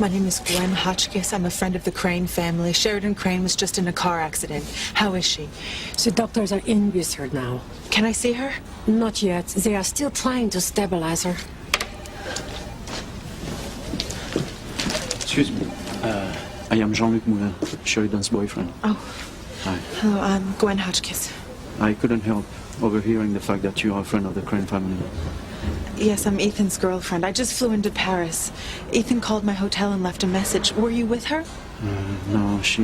My name is Gwen Hotchkiss. I'm a friend of the Crane family. Sheridan Crane was just in a car accident. How is she? The doctors are in with her now. Can I see her? Not yet. They are still trying to stabilize her. Excuse me. I am Jean-Luc Moulin, Sheridan's boyfriend. Oh. Hi. Hello, I'm Gwen Hotchkiss. I couldn't help overhearing the fact that you are a friend of the Crane family. Yes, I'm Ethan's girlfriend. I just flew into Paris. Ethan called my hotel and left a message. Were you with her? No, she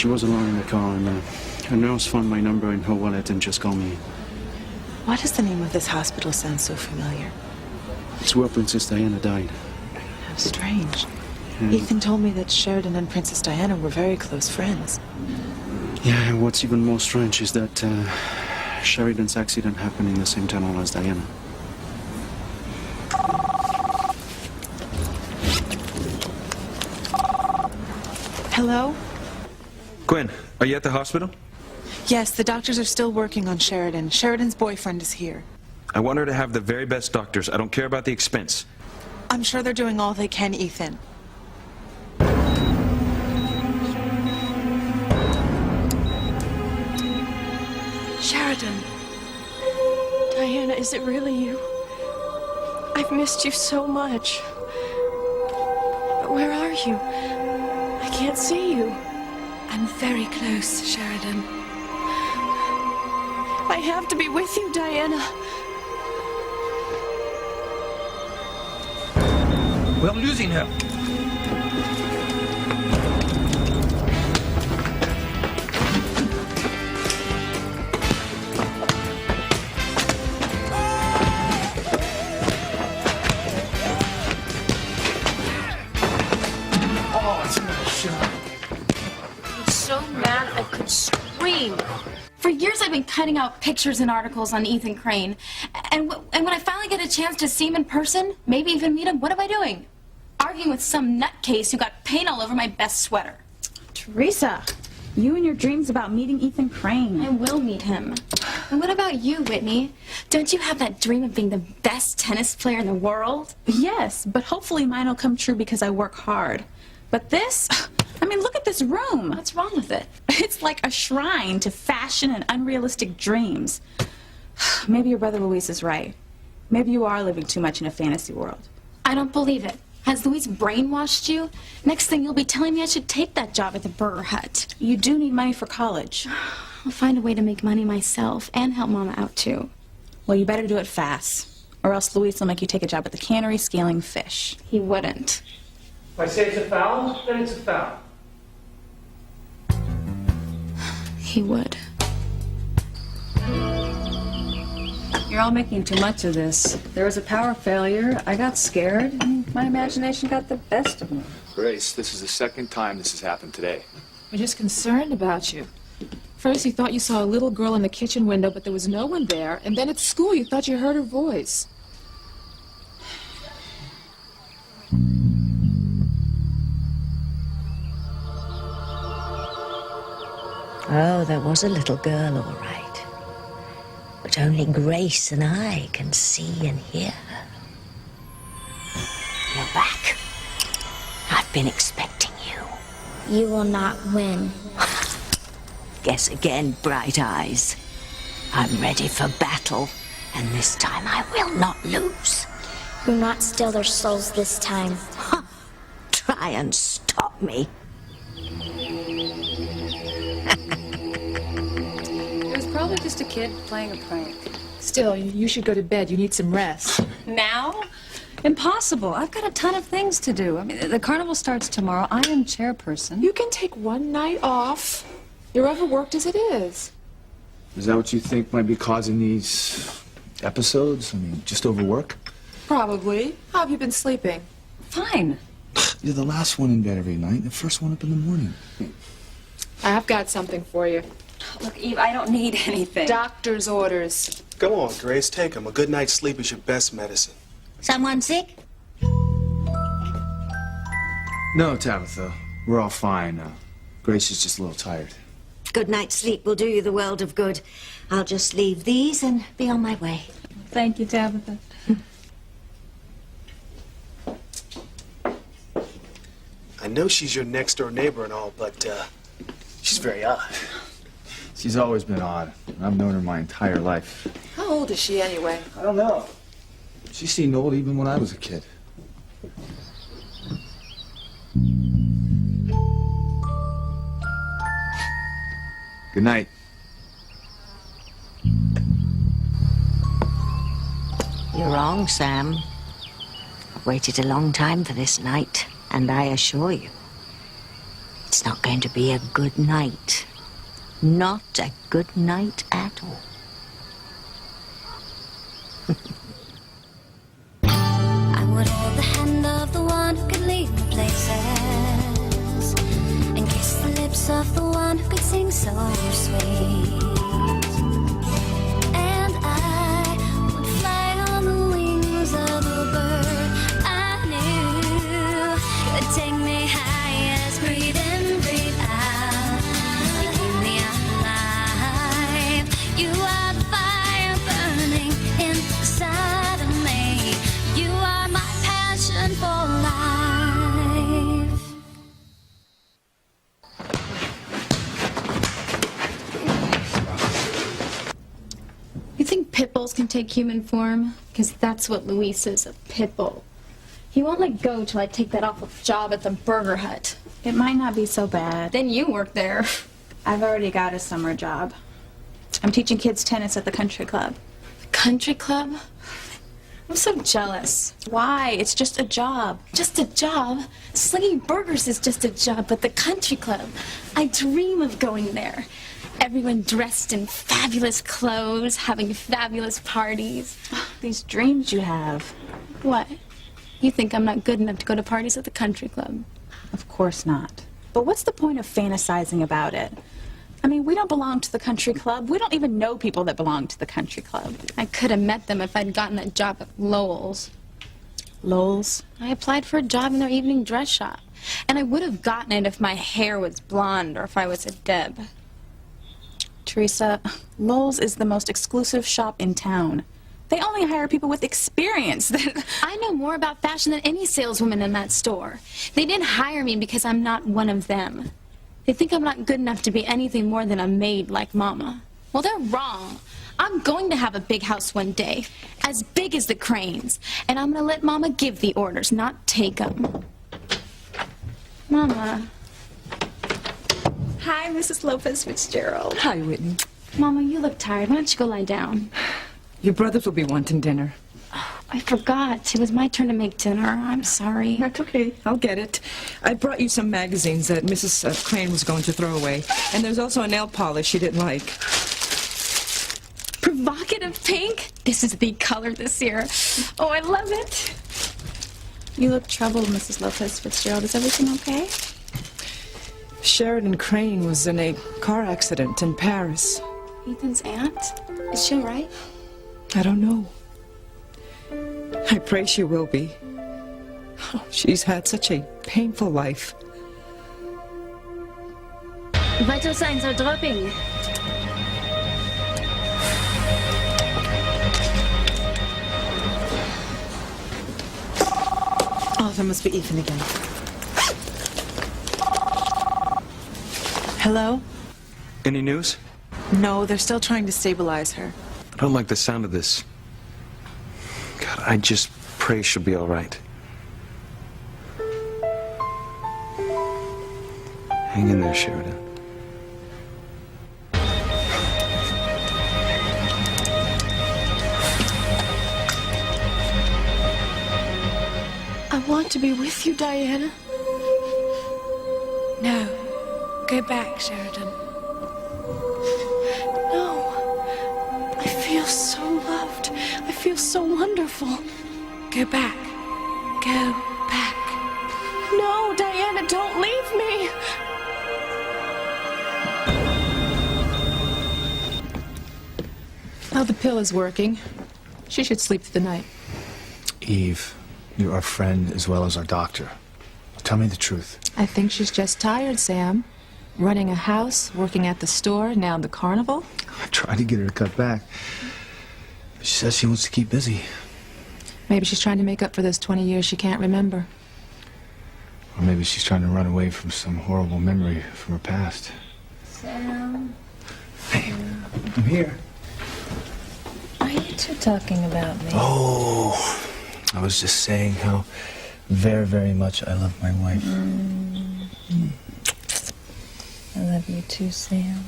was alone in the car, and a nurse found my number in her wallet and just called me. Why does the name of this hospital sound so familiar? It's where Princess Diana died. How strange. Yeah. Ethan told me that Sheridan and Princess Diana were very close friends. Yeah, and what's even more strange is that Sheridan's accident happened in the same tunnel as Diana. Hello? Gwen, are you at the hospital? Yes, the doctors are still working on Sheridan. Sheridan's boyfriend is here. I want her to have the very best doctors. I don't care about the expense. I'm sure they're doing all they can, Ethan. Sheridan. Diana, is it really you? I've missed you so much. Where are you? I can't see you. I'm very close, Sheridan. I have to be with you, Diana. We're losing her. So mad I could scream. For years I've been cutting out pictures and articles on Ethan Crane. And when I finally get a chance to see him in person, maybe even meet him, what am I doing? Arguing with some nutcase who got paint all over my best sweater. Teresa, you and your dreams about meeting Ethan Crane. I will meet him. And what about you, Whitney? Don't you have that dream of being the best tennis player in the world? Yes, but hopefully mine will come true because I work hard. But this, I mean, look at this room. What's wrong with it? It's like a shrine to fashion and unrealistic dreams. Maybe your brother Luis is right. Maybe you are living too much in a fantasy world. I don't believe it. Has Luis brainwashed you? Next thing you'll be telling me I should take that job at the Burger Hut. You do need money for college. I'll find a way to make money myself and help Mama out too. Well, you better do it fast, or else Luis will make you take a job at the cannery scaling fish. He wouldn't. If I say it's a foul, then it's a foul. He would. You're all making too much of this. There was a power failure. I got scared, and my imagination got the best of me. Grace, this is the second time this has happened today. We're just concerned about you. First, you thought you saw a little girl in the kitchen window, but there was no one there. And then at school, you thought you heard her voice. Oh, there was a little girl, all right. But only Grace and I can see and hear her. You're back. I've been expecting you. You will not win. Guess again, Bright Eyes. I'm ready for battle, and this time I will not lose. You'll not steal their souls this time. Try and stop me. It was probably just a kid playing a prank. Still, you should go to bed. You need some rest. Now? Impossible. I've got a ton of things to do. I mean, the carnival starts tomorrow. I am chairperson. You can take one night off. You're overworked as it is. Is that what you think might be causing these episodes? I mean, just overwork? Probably. How have you been sleeping? Fine. You're the last one in bed every night, the first one up in the morning. I've got something for you. Look, Eve, I don't need anything. Doctor's orders. Go on, Grace, take them. A good night's sleep is your best medicine. Someone sick? No, Tabitha. We're all fine. Grace is just a little tired. Good night's sleep will do you the world of good. I'll just leave these and be on my way. Thank you, Tabitha. I know she's your next-door neighbor and all, but, she's very odd. She's always been odd. I've known her my entire life. How old is she anyway? I don't know. She seemed old even when I was a kid. Good night. You're wrong, Sam. I've waited a long time for this night, and I assure you, it's not going to be a good night. Not a good night at all. I would hold the hand of the one who could lead me places, and kiss the lips of the one who could sing so sweet. And I would fly on the wings of a bird I knew could take me high as breathe in, breathe out. You keep me alive. You are the fire burning inside of me. You are my passion for life. You think pit bulls can take human form? Because that's what Luis is, a pit bull. He won't let go till I take that awful job at the Burger Hut. It might not be so bad. Then you work there. I've already got a summer job. I'm teaching kids tennis at the country club. Country club? I'm so jealous. Why? It's just a job. Just a job? Slinging burgers is just a job, but the country club, I dream of going there. Everyone dressed in fabulous clothes, having fabulous parties. These dreams you have. What? You think I'm not good enough to go to parties at the country club? Of course not. But what's the point of fantasizing about it? I mean, we don't belong to the country club. We don't even know people that belong to the country club. I could have met them if I'd gotten that job at Lowell's. Lowell's? I applied for a job in their evening dress shop. And I would have gotten it if my hair was blonde or if I was a Deb. Teresa, Lowell's is the most exclusive shop in town. They only hire people with experience. I know more about fashion than any saleswoman in that store. They didn't hire me because I'm not one of them. They think I'm not good enough to be anything more than a maid like Mama. Well, they're wrong. I'm going to have a big house one day, as big as the Cranes, and I'm going to let Mama give the orders, not take them. Mama. Hi, Mrs. Lopez Fitzgerald. Hi, Whitney. Mama, you look tired. Why don't you go lie down? Your brothers will be wanting dinner. I forgot. It was my turn to make dinner. I'm sorry. That's okay. I'll get it. I brought you some magazines that Mrs. Crane was going to throw away. And there's also a nail polish she didn't like. Provocative pink? This is the color this year. Oh, I love it. You look troubled, Mrs. Lopez Fitzgerald. Is everything okay? Sheridan Crane was in a car accident in Paris. Ethan's aunt? Is she all right? I don't know. I pray she will be. Oh, she's had such a painful life. Vital signs are dropping. Oh, that must be Ethan again. Hello? Any news? No, they're still trying to stabilize her. I don't like the sound of this. God, I just pray she'll be all right. Hang in there, Sheridan. I want to be with you, Diana. No. Go back, Sheridan. No. I feel so loved. I feel so wonderful. Go back. Go back. No, Diana, don't leave me. How the pill is working. She should sleep through the night. Eve, you're our friend as well as our doctor. Tell me the truth. I think she's just tired, Sam. Running a house, working at the store, now the carnival. I tried to get her to cut back. But she says she wants to keep busy. Maybe she's trying to make up for those 20 years she can't remember. Or maybe she's trying to run away from some horrible memory from her past. Sam? Hey, I'm here. Are you two talking about me? Oh, I was just saying how very, very much I love my wife. I love you too, Sam.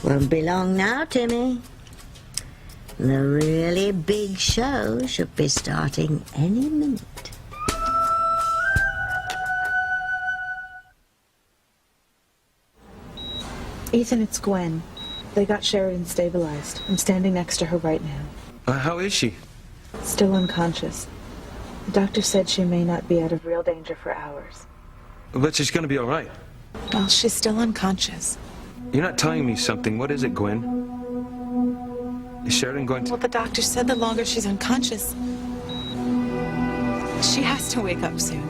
Won't be long now, Timmy. The really big show should be starting any minute. Ethan, it's Gwen. They got Sheridan stabilized. I'm standing next to her right now. How is she? Still unconscious. The doctor said she may not be out of real danger for hours. But she's gonna be all right. Well, she's still unconscious. You're not telling me something. What is it, Gwen? Is Sheridan going to... Well, the doctor said the longer she's unconscious, she has to wake up soon.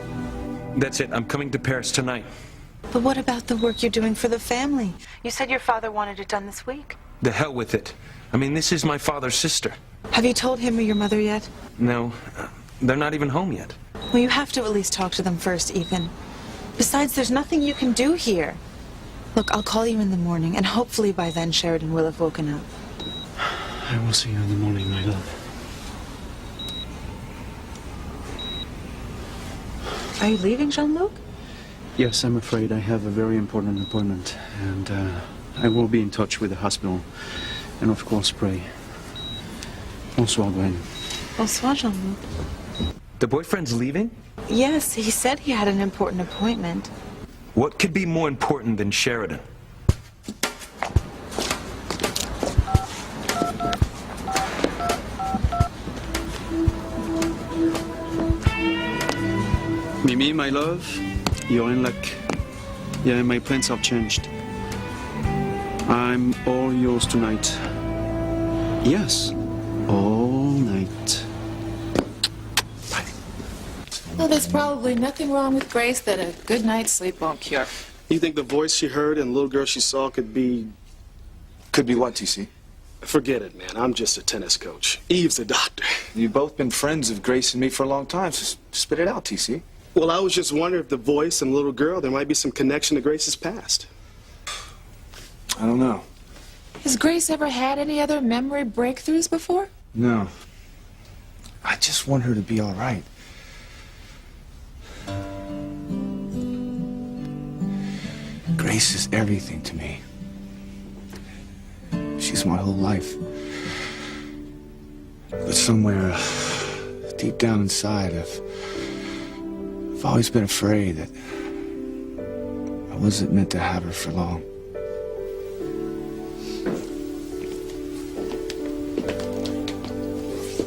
That's it. I'm coming to Paris tonight. But what about the work you're doing for the family? You said your father wanted it done this week. The hell with it. I mean, this is my father's sister. Have you told him or your mother yet? No, they're not even home yet. Well, you have to at least talk to them first, Ethan. Besides, there's nothing you can do here. Look, I'll call you in the morning, and hopefully by then Sheridan will have woken up. I will see you in the morning, my love. Are you leaving, Jean-Luc? Yes, I'm afraid I have a very important appointment, and I will be in touch with the hospital. And of course, pray. Bonsoir, Gwen. Bonsoir, Jean-Luc. The boyfriend's leaving? Yes, he said he had an important appointment. What could be more important than Sheridan? Mimi, my love, you're in luck. Yeah, my plans have changed. I'm all yours tonight. Yes, all night. Well, there's probably nothing wrong with Grace that a good night's sleep won't cure. You think the voice she heard and the little girl she saw could be... Could be what, TC? Forget it, man. I'm just a tennis coach. Eve's a doctor. You've both been friends of Grace and me for a long time, so spit it out, TC. Well, I was just wondering if the voice and the little girl, there might be some connection to Grace's past. I don't know. Has Grace ever had any other memory breakthroughs before? No. I just want her to be all right. Grace is everything to me. She's my whole life. But somewhere deep down inside, I've always been afraid that I wasn't meant to have her for long.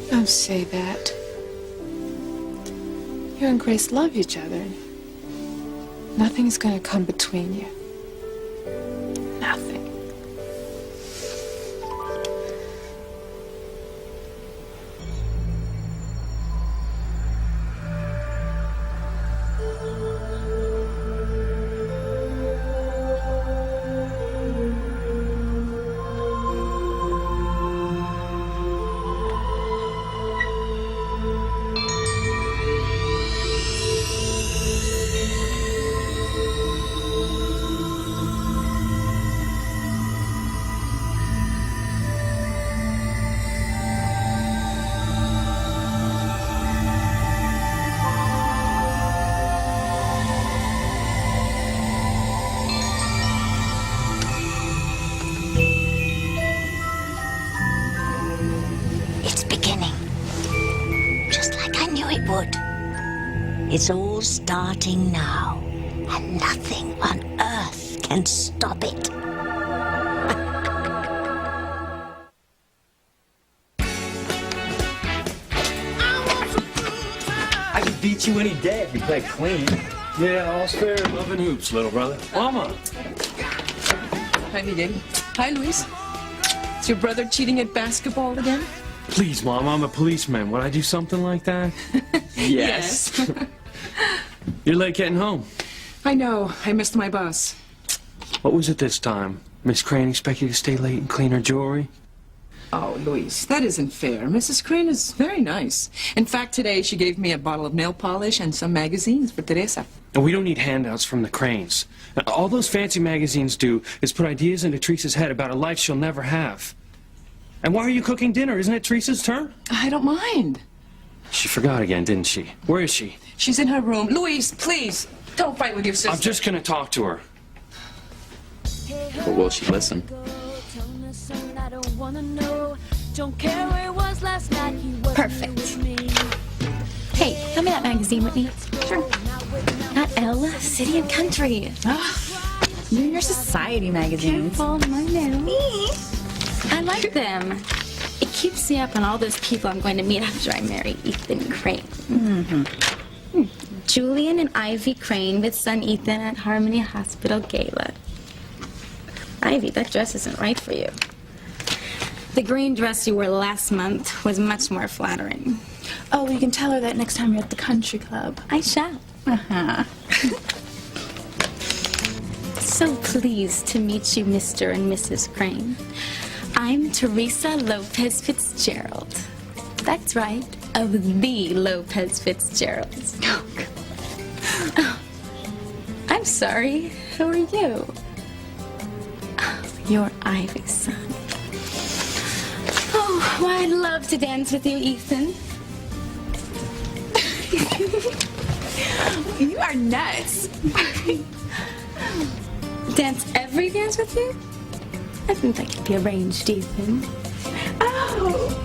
Don't say that. You and Grace love each other. Nothing's gonna come between you. Nothing. It's all starting now, and nothing on earth can stop it. I can beat you any day if you play clean. Yeah, all's fair in love and hoops, little brother. Mama! Hi, Miguel. Hi, Luis. Is your brother cheating at basketball again? Please, Mom, I'm a policeman. Would I do something like that? Yes. You're late getting home. I know. I missed my bus. What was it this time? Miss Crane expect you to stay late and clean her jewelry? Oh, Luis, that isn't fair. Mrs. Crane is very nice. In fact, today she gave me a bottle of nail polish and some magazines for Teresa. And we don't need handouts from the Cranes. All those fancy magazines do is put ideas into Teresa's head about a life she'll never have. And why are you cooking dinner? Isn't it Teresa's turn? I don't mind. She forgot again, didn't she? Where is she? She's in her room. Luis, please, don't fight with your sister. I'm just gonna talk to her. But will she listen? Perfect. Hey, hand me that magazine, Whitney. Sure. Not Elle, City and Country. You and your society magazines. Careful, my me. I like them. It keeps me up on all those people I'm going to meet after I marry Ethan Crane. Julian and Ivy Crane with son Ethan at Harmony Hospital Gala. Ivy, that dress isn't right for you. The green dress you wore last month was much more flattering. Oh, you can tell her that next time you're at the country club. I shall. So pleased to meet you, Mr. and Mrs. Crane. I'm Teresa Lopez Fitzgerald. That's right, of the Lopez Fitzgeralds. Oh, I'm sorry. Who are you? Oh, you're Ivy's son. Oh, well, I'd love to dance with you, Ethan. You are nuts. Dance every dance with you? I think that could be arranged, Ethan. Oh!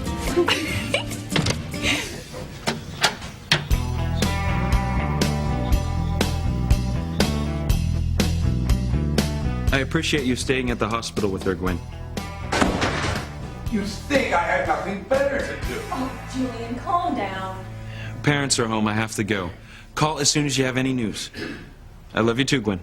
I appreciate you staying at the hospital with her, Gwen. You think I had nothing better to do? Oh, Julian, calm down. Parents are home. I have to go. Call as soon as you have any news. I love you too, Gwen.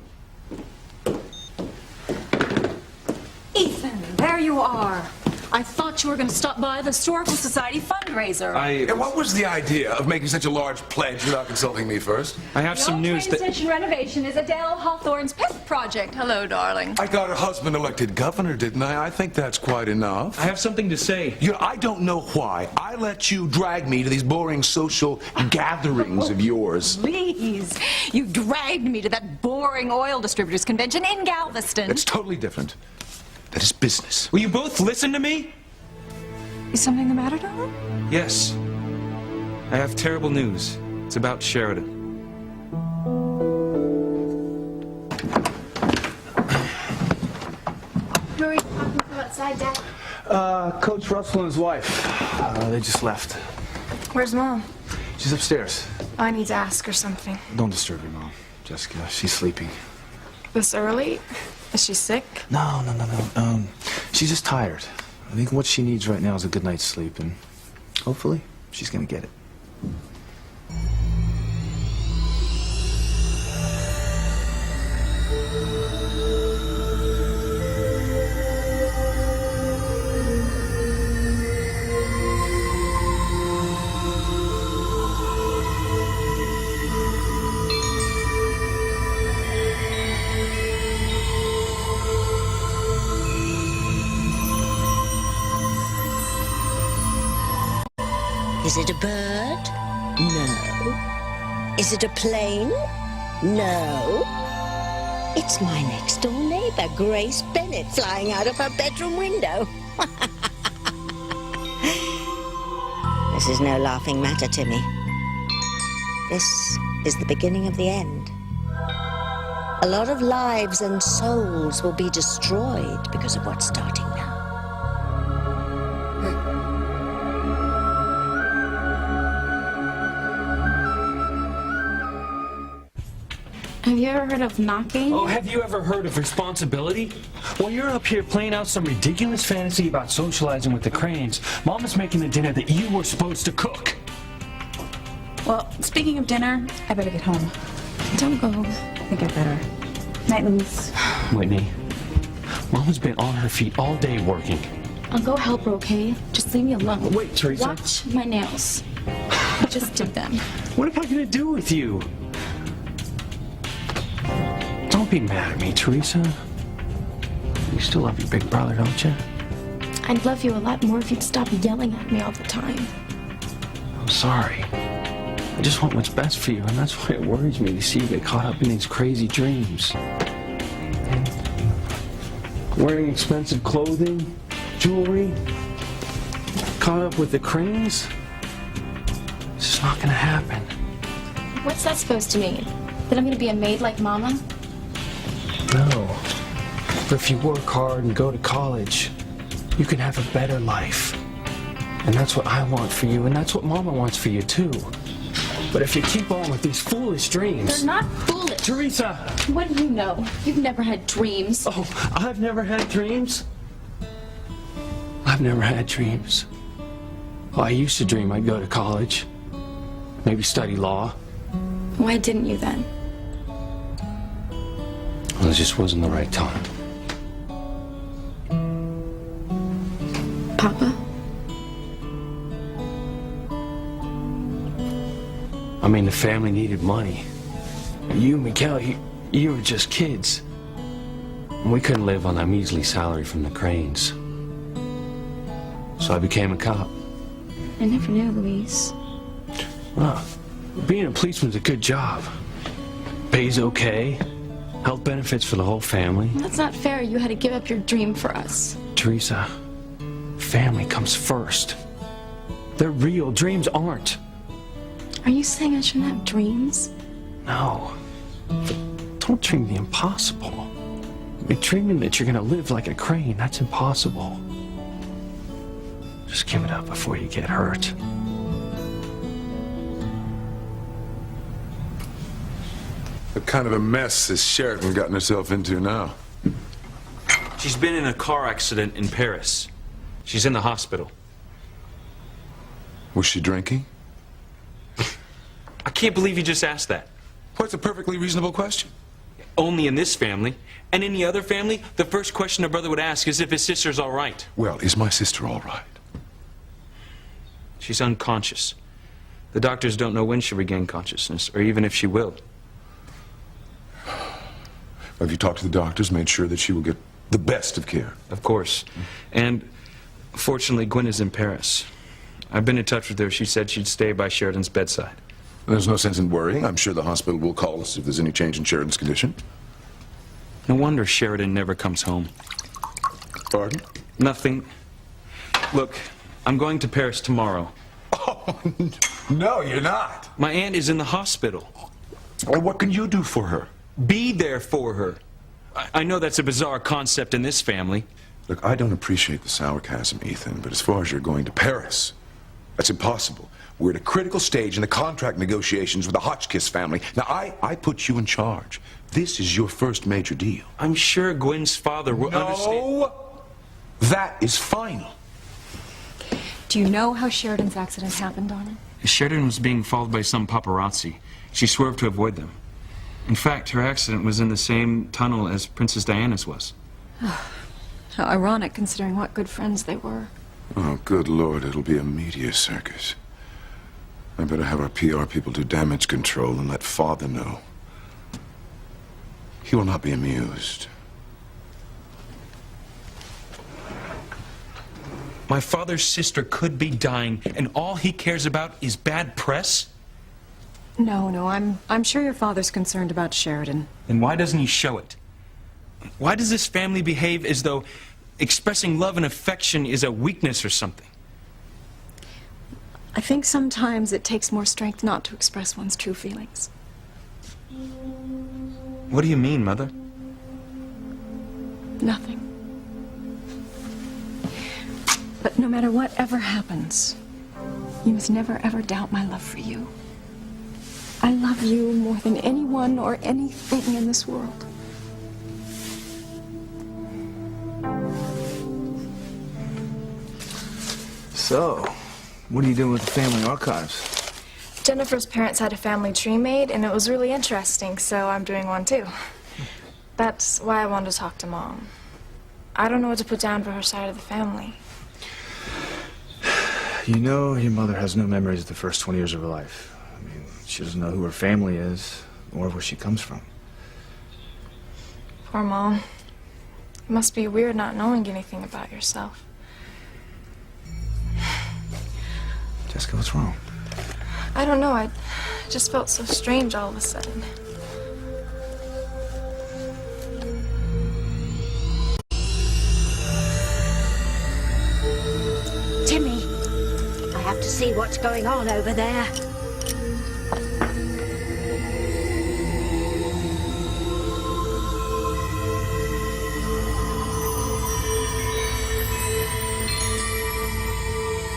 Ethan, there you are. I thought you were going to stop by the Historical Society fundraiser. And what was the idea of making such a large pledge without consulting me first? I have some news train station renovation is Adele Hawthorne's pet project. Hello, darling. I got her husband elected governor, didn't I? I think that's quite enough. I have something to say. You know, I don't know why I let you drag me to these boring social gatherings of yours. Please. You dragged me to that boring oil distributors convention in Galveston. It's totally different. That is business. Will you both listen to me? Is something the matter, darling? Yes. I have terrible news. It's about Sheridan. Who are you talking to outside, Dad? Coach Russell and his wife. They just left. Where's Mom? She's upstairs. I need to ask her something. Don't disturb your mom, Jessica. She's sleeping. This early? Is she sick? No. She's just tired. I think what she needs right now is a good night's sleep, and hopefully she's gonna get it. Is it a bird? No. Is it a plane? No. It's my next door neighbor, Grace Bennett, flying out of her bedroom window. This is no laughing matter, Timmy. This is the beginning of the end. A lot of lives and souls will be destroyed because of what's starting now. Have you ever heard of knocking? Oh, have you ever heard of responsibility? While you're up here playing out some ridiculous fantasy about socializing with the Cranes, Mom is making the dinner that you were supposed to cook. Well, speaking of dinner, I better get home. Don't go. I think I better. Night, Louise. Whitney, Mom has been on her feet all day working. I'll go help her, okay? Just leave me alone. Wait, Teresa. Watch my nails. I just did them. What am I going to do with you? Don't be mad at me, Teresa. You still love your big brother, don't you? I'd love you a lot more if you'd stop yelling at me all the time. I'm sorry. I just want what's best for you, and that's why it worries me to see you get caught up in these crazy dreams. And wearing expensive clothing, jewelry, caught up with the Cranes. It's just not gonna happen. What's that supposed to mean? That I'm gonna be a maid like Mama? No. But if you work hard and go to college, you can have a better life. And that's what I want for you, and that's what Mama wants for you, too. But if you keep on with these foolish dreams... They're not foolish. Teresa! What do you know? You've never had dreams. Oh, I've never had dreams? I've never had dreams. Oh, I used to dream I'd go to college. Maybe study law. Why didn't you then? Well, it just wasn't the right time. Papa? I mean, the family needed money. You, Miguel, you were just kids. And we couldn't live on that measly salary from the Cranes. So I became a cop. I never knew, Luis. Well, being a policeman's a good job. Pays okay. Health benefits for the whole family. That's not fair. You had to give up your dream for us. Teresa, family comes first. They're real. Dreams aren't. Are you saying I shouldn't have dreams? No. Don't dream the impossible. You're dreaming that you're gonna live like a crane. That's impossible. Just give it up before you get hurt. What kind of a mess has Sheridan gotten herself into now? She's been in a car accident in Paris. She's in the hospital. Was she drinking? I can't believe you just asked that. Well, it's a perfectly reasonable question. Only in this family. And any other family, the first question a brother would ask is if his sister's all right. Well, is my sister all right? She's unconscious. The doctors don't know when she'll regain consciousness, or even if she will. Have you talked to the doctors, made sure that she will get the best of care? Of course. And fortunately, Gwen is in Paris. I've been in touch with her. She said she'd stay by Sheridan's bedside. There's no sense in worrying. I'm sure the hospital will call us if there's any change in Sheridan's condition. No wonder Sheridan never comes home. Pardon? Nothing. Look, I'm going to Paris tomorrow. Oh, no, you're not. My aunt is in the hospital. Well, what can you do for her? Be there for her. I know that's a bizarre concept in this family. Look, I don't appreciate the sarcasm, Ethan, but as far as you're going to Paris, that's impossible. We're at a critical stage in the contract negotiations with the Hotchkiss family. Now, I put you in charge. This is your first major deal. I'm sure Gwen's father will understand. No! That is final. Do you know how Sheridan's accident happened, Donna? Sheridan was being followed by some paparazzi. She swerved to avoid them. In fact, her accident was in the same tunnel as Princess Diana's was. How ironic, considering what good friends they were. Oh, good Lord, it'll be a media circus. I better have our PR people do damage control and let Father know. He will not be amused. My father's sister could be dying, and all he cares about is bad press? No, I'm sure your father's concerned about Sheridan. Then why doesn't he show it? Why does this family behave as though expressing love and affection is a weakness or something? I think sometimes it takes more strength not to express one's true feelings. What do you mean, Mother? Nothing. But no matter what ever happens, you must never ever doubt my love for you. I love you more than anyone or anything in this world. So, what are you doing with the family archives? Jennifer's parents had a family tree made, and it was really interesting, so I'm doing one too. That's why I wanted to talk to Mom. I don't know what to put down for her side of the family. You know your mother has no memories of the first 20 years of her life. I mean, she doesn't know who her family is or where she comes from. Poor Mom. It must be weird not knowing anything about yourself. Jessica, what's wrong? I don't know. I just felt so strange all of a sudden. Timmy, I have to see what's going on over there.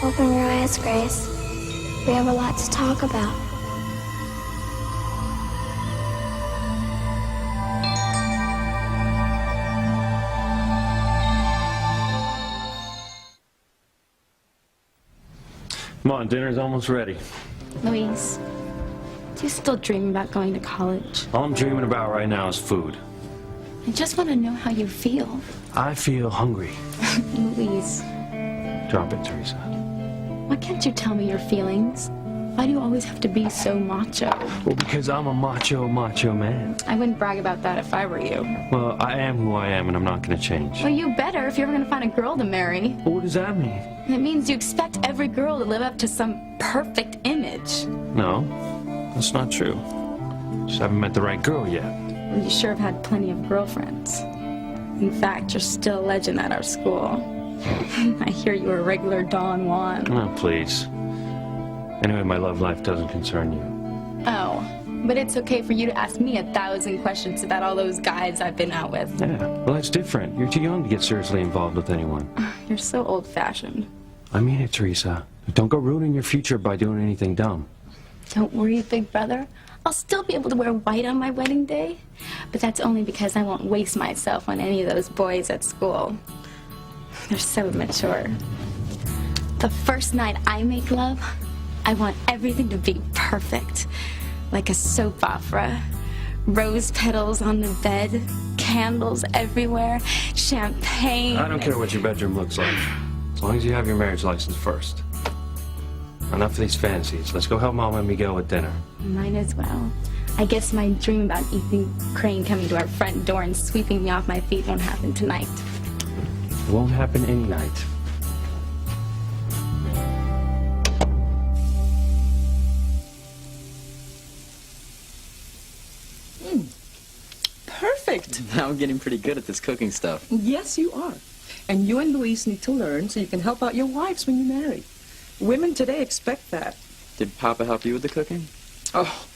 Open your eyes, Grace. We have a lot to talk about. Come on, dinner's almost ready. Louise, do you still dream about going to college? All I'm dreaming about right now is food. I just want to know how you feel. I feel hungry. Louise, Drop it, Teresa. why can't you tell me your feelings? Why do you always have to be so macho? Well, because I'm a macho man. I wouldn't brag about that if I were you. Well, I am who I am, and I'm not going to change. Well, you better if you're ever going to find a girl to marry. Well, what does that mean? It means you expect every girl to live up to some perfect image. No, that's not true. Just haven't met the right girl yet. Well, you sure have had plenty of girlfriends. In fact, you're still a legend at our school. I hear you were a regular Don Juan. Oh, please. Anyway, my love life doesn't concern you. Oh, but it's okay for you to ask me 1,000 questions about all those guys I've been out with. Yeah, well, that's different. You're too young to get seriously involved with anyone. You're so old-fashioned. I mean it, Teresa. Don't go ruining your future by doing anything dumb. Don't worry, big brother. I'll still be able to wear white on my wedding day. But that's only because I won't waste myself on any of those boys at school. They're so mature. The first night I make love, I want everything to be perfect. Like a soap opera. Rose petals on the bed, candles everywhere, champagne. I don't care what your bedroom looks like, as long as you have your marriage license first. Enough of these fantasies. Let's go help Mom and Miguel with dinner. Mine as well. I guess my dream about Ethan Crane coming to our front door and sweeping me off my feet won't happen tonight. It won't happen any night. Perfect. Now I'm getting pretty good at this cooking stuff. Yes, you are. And you and Louise need to learn so you can help out your wives when you marry. Women today expect that. Did Papa help you with the cooking? Oh,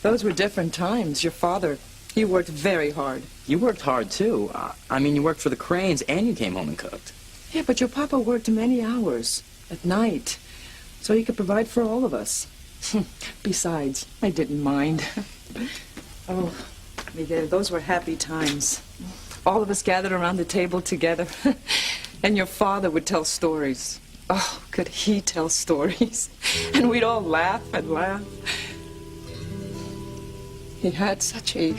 those were different times. Your father, he worked very hard. You worked hard, too. I mean, you worked for the Cranes and you came home and cooked. Yeah, but your papa worked many hours at night so he could provide for all of us. Besides, I didn't mind. Oh, Miguel, those were happy times. All of us gathered around the table together, and your father would tell stories. Oh, could he tell stories? And we'd all laugh and laugh. He had such a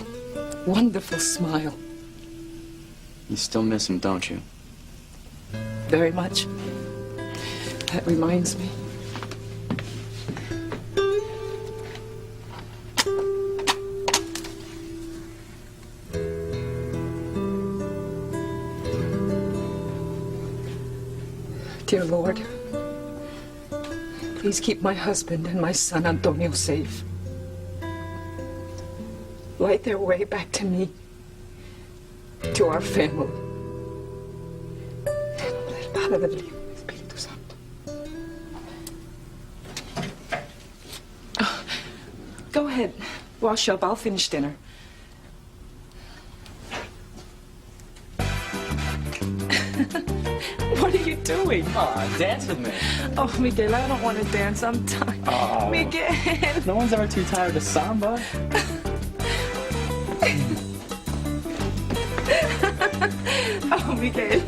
wonderful smile. You still miss him, don't you? Very much. That reminds me. Dear Lord, please keep my husband and my son Antonio safe. Light their way back to me, to our family. Oh, go ahead, wash up. I'll finish dinner. What are you doing? Aw, dance with me. Oh, Miguel, I don't want to dance. I'm tired. Oh. Miguel. No one's ever too tired to samba. Oh, Miguel.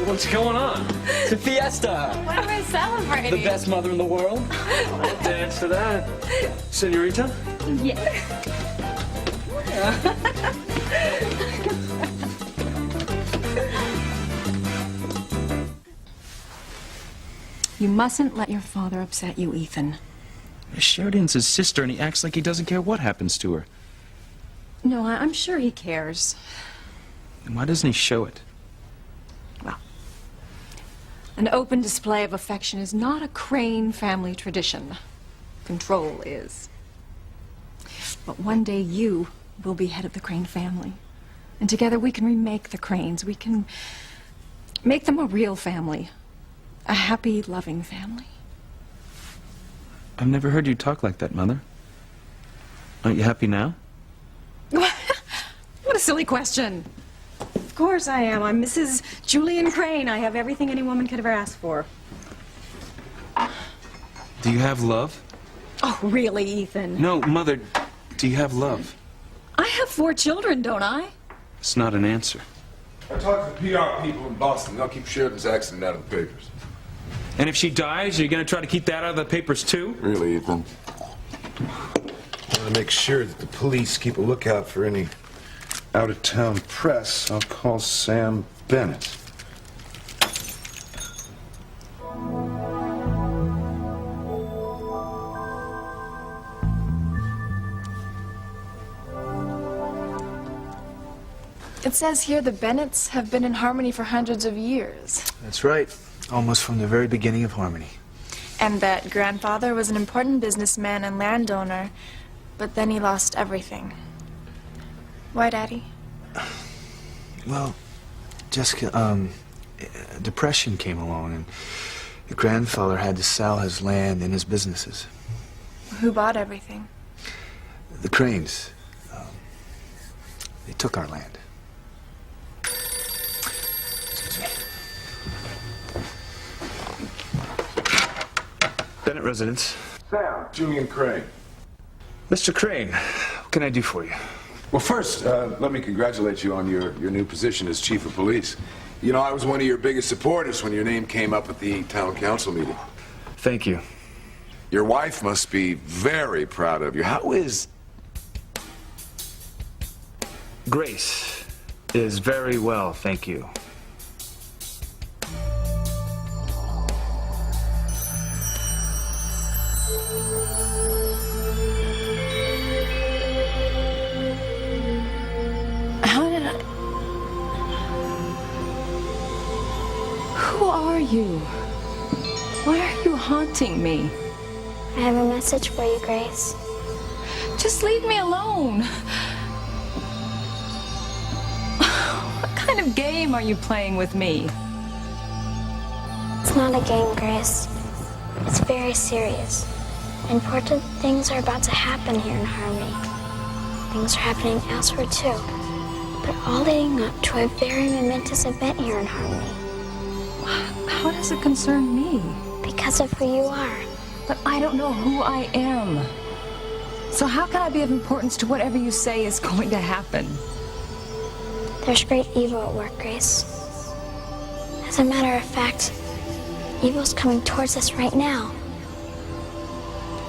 What's going on? It's a fiesta. What am I celebrating? The best mother in the world. I'll dance to that. Senorita? Yeah. You mustn't let your father upset you, Ethan. Sheridan's his sister, and he acts like he doesn't care what happens to her. No, I'm sure he cares. And why doesn't he show it? An open display of affection is not a Crane family tradition. Control is. But one day you will be head of the Crane family. And together we can remake the Cranes. We can make them a real family. A happy, loving family. I've never heard you talk like that, Mother. Aren't you happy now? What a silly question. Of course I am. I'm Mrs. Julian Crane. I have everything any woman could ever ask for. Do you have love? Oh, really, Ethan? No, Mother, do you have love? I have 4 children, don't I? It's not an answer. I talked to the PR people in Boston. They'll keep Sheridan's accident out of the papers. And if she dies, are you going to try to keep that out of the papers, too? Really, Ethan? I want to make sure that the police keep a lookout for any out-of-town press. I'll call Sam Bennett. It says here the Bennetts have been in Harmony for hundreds of years. That's right. Almost from the very beginning of Harmony. And that grandfather was an important businessman and landowner, but then he lost everything. Why, Daddy? Well, Jessica, depression came along, and the grandfather had to sell his land and his businesses. Who bought everything? The Cranes. They took our land. Excuse me. Bennett residence. Sam, Julian Crane. Mr. Crane, what can I do for you? Well, first, let me congratulate you on your new position as chief of police. You know, I was one of your biggest supporters when your name came up at the town council meeting. Thank you. Your wife must be very proud of you. How is... Grace is very well, thank you. How did I... Who are you? Why are you haunting me? I have a message for you, Grace. Just leave me alone. What kind of game are you playing with me? It's not a game, Grace. It's very serious. Important things are about to happen here in Harmony. Things are happening elsewhere too. But all leading up to a very momentous event here in Harmony. How does it concern me? Because of who you are. But I don't know who I am. So how can I be of importance to whatever you say is going to happen? There's great evil at work, Grace. As a matter of fact, evil's coming towards us right now.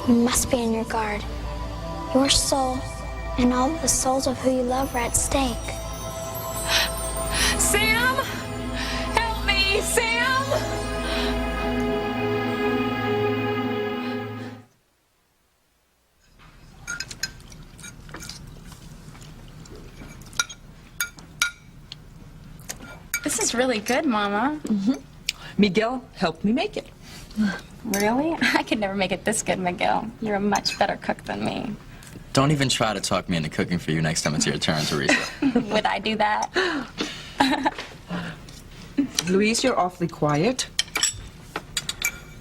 You must be on your guard. Your soul and all the souls of who you love are at stake. Sam! Help me, Sam! This is really good, Mama. Miguel helped me make it. Really? I could never make it this good, Miguel. You're a much better cook than me. Don't even try to talk me into cooking for you next time it's your turn, Teresa. Would I do that? Louise, you're awfully quiet.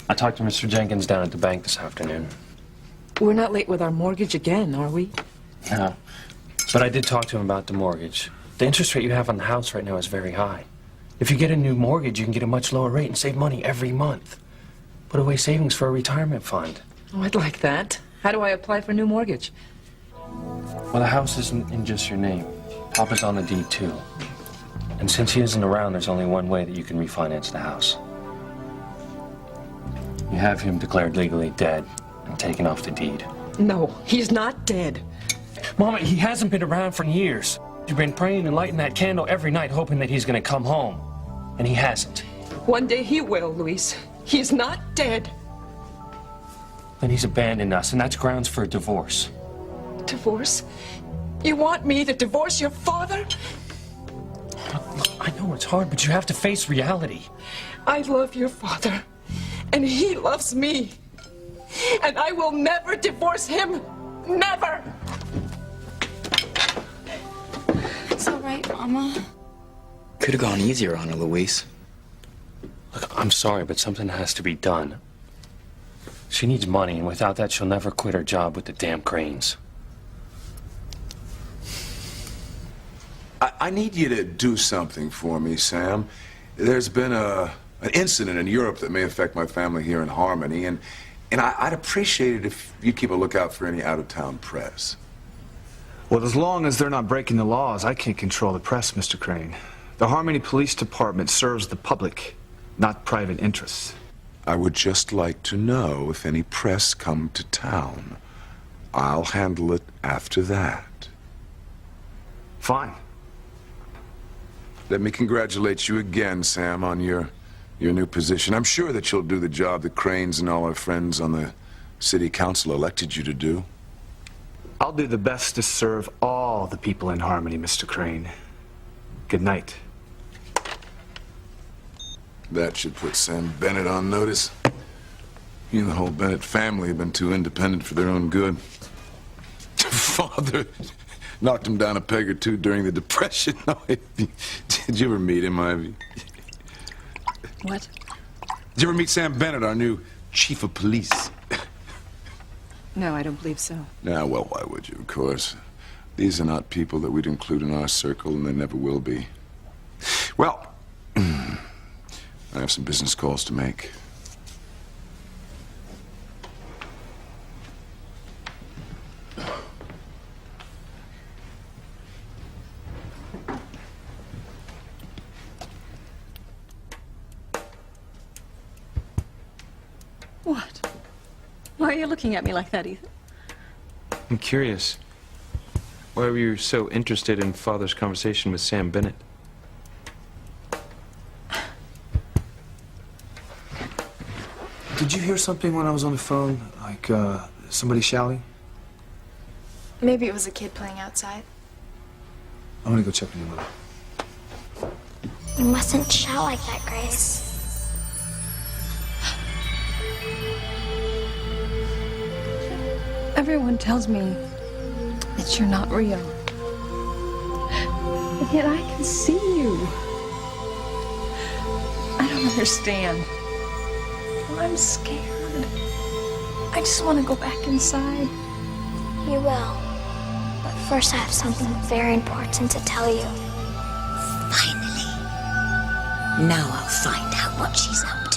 I talked to Mr. Jenkins down at the bank this afternoon. We're not late with our mortgage again, are we? No. But I did talk to him about the mortgage. The interest rate you have on the house right now is very high. If you get a new mortgage, you can get a much lower rate and save money every month. Put away savings for a retirement fund. Oh, I'd like that. How do I apply for a new mortgage? Well, the house isn't in just your name. Papa's on the deed, too. And since he isn't around, there's only one way that you can refinance the house. You have him declared legally dead and taken off the deed. No, he's not dead. Mama, he hasn't been around for years. You've been praying and lighting that candle every night, hoping that he's going to come home. And he hasn't. One day he will, Luis. He's not dead. Then he's abandoned us, and that's grounds for a divorce. Divorce? You want me to divorce your father? I know it's hard, but you have to face reality. I love your father, and he loves me. And I will never divorce him. Never! It's all right, Mama. Could have gone easier on her, Louise. Look, I'm sorry, but something has to be done. She needs money, and without that, she'll never quit her job with the damn Cranes. I need you to do something for me, Sam. There's been an incident in Europe that may affect my family here in Harmony, and I'd appreciate it if you'd keep a lookout for any out-of-town press. Well, as long as they're not breaking the laws, I can't control the press, Mr. Crane. The Harmony Police Department serves the public, not private interests. I would just like to know if any press come to town. I'll handle it after that. Fine. Let me congratulate you again, Sam, on your new position. I'm sure that you'll do the job that Cranes and all our friends on the city council elected you to do. I'll do the best to serve all the people in Harmony, Mr. Crane. Good night. That should put Sam Bennett on notice. He and the whole Bennett family have been too independent for their own good. Father knocked him down a peg or two during the Depression. Did you ever meet him, Ivy? What? Did you ever meet Sam Bennett, our new chief of police? No, I don't believe so. Nah, well, why would you, of course? These are not people that we'd include in our circle, and they never will be. Well, I have some business calls to make. What? Why are you looking at me like that, Ethan? I'm curious. Why were you so interested in Father's conversation with Sam Bennett? Did you hear something when I was on the phone? Like, somebody shouting? Maybe it was a kid playing outside. I'm gonna go check on your mother. You mustn't shout like that, Grace. Everyone tells me that you're not real. And yet I can see you. I don't understand. I'm scared. I just want to go back inside. You will. But first I have something very important to tell you. Finally. Now I'll find out what she's up